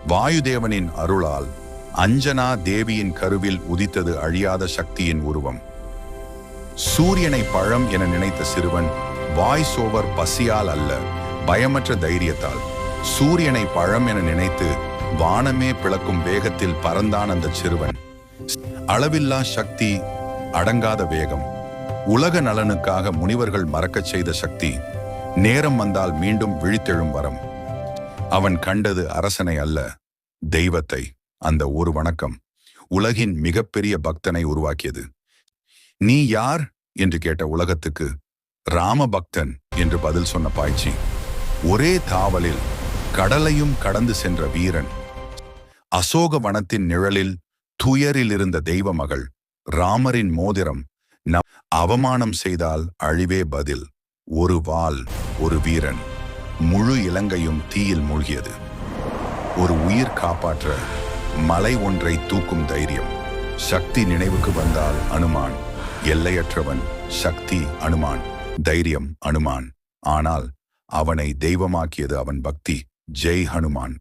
வாயுதேவனின் அருளால் அஞ்சனா தேவியின் கருவில் உதித்தது அழியாத சக்தியின் உருவம். சூரியனை பழம் என நினைத்த சிறுவன் வாய்ஸ் ஓவர் பசியால் அல்ல, பயமற்ற தைரியத்தால் சூரியனை பழம் என நினைத்து வானமே பிளக்கும் வேகத்தில் பறந்தான் அந்த சிறுவன். அளவில்லா சக்தி, அடங்காத வேகம், உலக நலனுக்காக முனிவர்கள் மறக்கச் செய்த சக்தி, நேரம் வந்தால் மீண்டும் விழித்தெழும் வரம். அவன் கண்டது அரசனை அல்ல, தெய்வத்தை. அந்த ஒரு வணக்கம் உலகின் மிகப்பெரிய பக்தனை உருவாக்கியது. நீ யார் என்று கேட்ட உலகத்துக்கு ராம பக்தன் என்று பதில் சொன்ன பாய்ச்சி. ஒரே தாவலில் கடலையும் கடந்து சென்ற வீரன். அசோக வனத்தின் நிழலில் துயரில் இருந்த தெய்வ மகள். ராமரின் மோதிரம். அவமானம் செய்தால் அழிவே பதில். ஒரு வாள், ஒரு வீரன். முழு இலங்கையும் தீயில் மூழ்கியது. ஒரு உயிர் காப்பாற்ற மலை ஒன்றை தூக்கும் தைரியம். சக்தி நினைவுக்கு வந்தால் அனுமான். எல்லையற்றவன் சக்தி அனுமான், தைரியம் அனுமான். ஆனால் அவனை தெய்வமாக்கியது அவன் பக்தி. ஜெய் ஹனுமான்.